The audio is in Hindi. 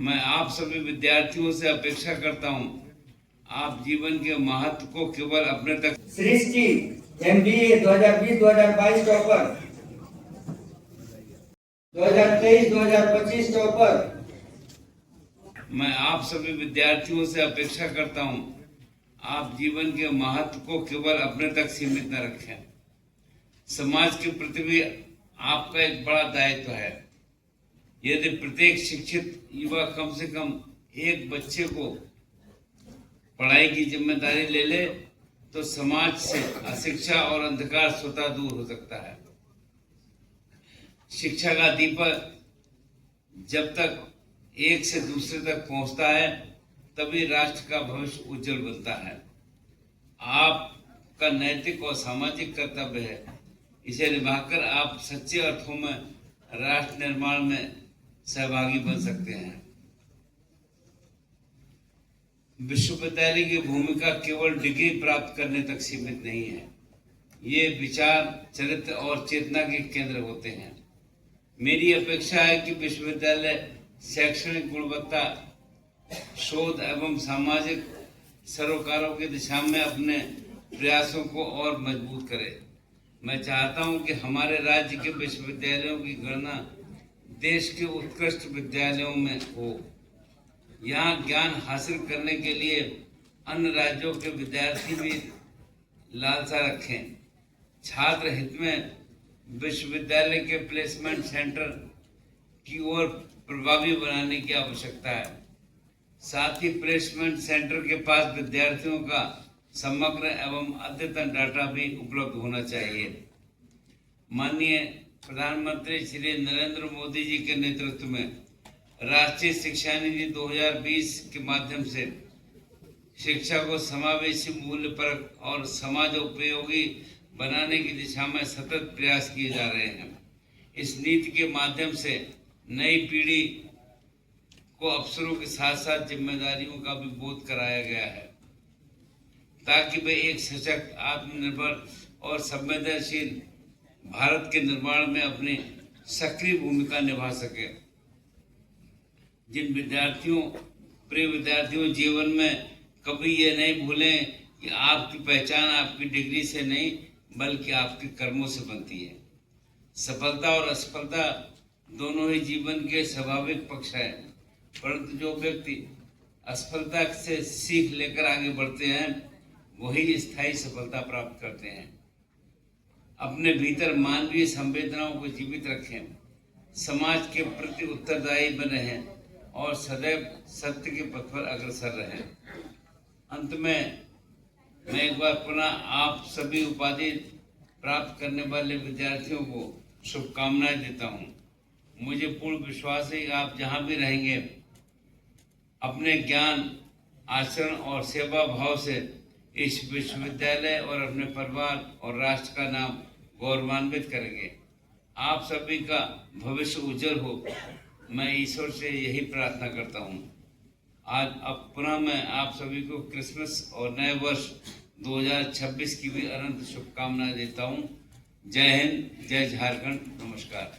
मैं आप सभी विद्यार्थियों से अपेक्षा करता हूं, आप जीवन के महत्व को केवल अपने तक। सृष्टि MBA 2020-2022 टॉपर, 2023-2025 टॉपर। मैं आप सभी विद्यार्थियों से अपेक्षा करता हूं, आप जीवन के महत्व को केवल अपने तक सीमित न रखें। समाज के प्रति भी आपका एक बड़ा दायित्व है। यदि प्रत्येक शिक्षित युवा कम से कम एक बच्चे को पढ़ाई की जिम्मेदारी ले ले तो समाज से अशिक्षा और अंधकार स्वतः दूर हो सकता है। शिक्षा का दीपक जब तक एक से दूसरे तक पहुंचता है तभी राष्ट्र का भविष्य उज्जवल बनता है। आपका नैतिक और सामाजिक कर्तव्य है, इसे निभाकर आप सच्चे अर्थों में राष्ट्र निर्माण में सहभागी बन सकते हैं। विश्वविद्यालय की भूमिका केवल डिग्री प्राप्त करने तक सीमित नहीं है। ये विचार, चरित्र और चेतना के केंद्र होते हैं। मेरी अपेक्षा है कि विश्वविद्यालय शैक्षणिक गुणवत्ता, शोध एवं सामाजिक सरोकारों की दिशा में अपने प्रयासों को और मजबूत करे। मैं चाहता हूं कि हमारे राज्य के विश्वविद्यालयों की गणना देश के उत्कृष्ट विद्यालयों में हो। यहाँ ज्ञान हासिल करने के लिए अन्य राज्यों के विद्यार्थी भी लालसा रखें। छात्र हित में विश्वविद्यालय के प्लेसमेंट सेंटर की ओर प्रभावी बनाने की आवश्यकता है। साथ ही प्लेसमेंट सेंटर के पास विद्यार्थियों का समग्र एवं अद्यतन डाटा भी उपलब्ध होना चाहिए। माननीय प्रधानमंत्री श्री नरेंद्र मोदी जी के नेतृत्व में राष्ट्रीय शिक्षा नीति 2020 के माध्यम से शिक्षा को समावेशी, मूल्यपरक और समाज उपयोगी बनाने की दिशा में सतत प्रयास किए जा रहे हैं। इस नीति के माध्यम से नई पीढ़ी को अवसरों के साथ साथ जिम्मेदारियों का भी बोध कराया गया है ताकि वे एक सशक्त, आत्मनिर्भर और संवेदनशील भारत के निर्माण में अपनी सक्रिय भूमिका निभा सके। जिन प्रिय विद्यार्थियों, जीवन में कभी ये नहीं भूलें कि आपकी पहचान आपकी डिग्री से नहीं बल्कि आपके कर्मों से बनती है। सफलता और असफलता दोनों ही जीवन के स्वाभाविक पक्ष है, परंतु जो व्यक्ति असफलता से सीख लेकर आगे बढ़ते हैं वही स्थायी सफलता प्राप्त करते हैं। अपने भीतर मानवीय संवेदनाओं को जीवित रखें, समाज के प्रति उत्तरदायी बने हैं और सदैव सत्य के पथ पर अग्रसर रहें। अंत में मैं एक बार पुनः आप सभी उपाधि प्राप्त करने वाले विद्यार्थियों को शुभकामनाएं देता हूं। मुझे पूर्ण विश्वास है कि आप जहां भी रहेंगे अपने ज्ञान, आचरण और सेवा भाव से इस विश्वविद्यालय और अपने परिवार और राष्ट्र का नाम गौरवान्वित करेंगे। आप सभी का भविष्य उज्जवल हो, मैं ईश्वर से यही प्रार्थना करता हूँ। आज अब पुनः मैं आप सभी को क्रिसमस और नए वर्ष 2026 की भी अनंत शुभकामनाएं देता हूँ। जय हिंद, जय झारखंड, नमस्कार।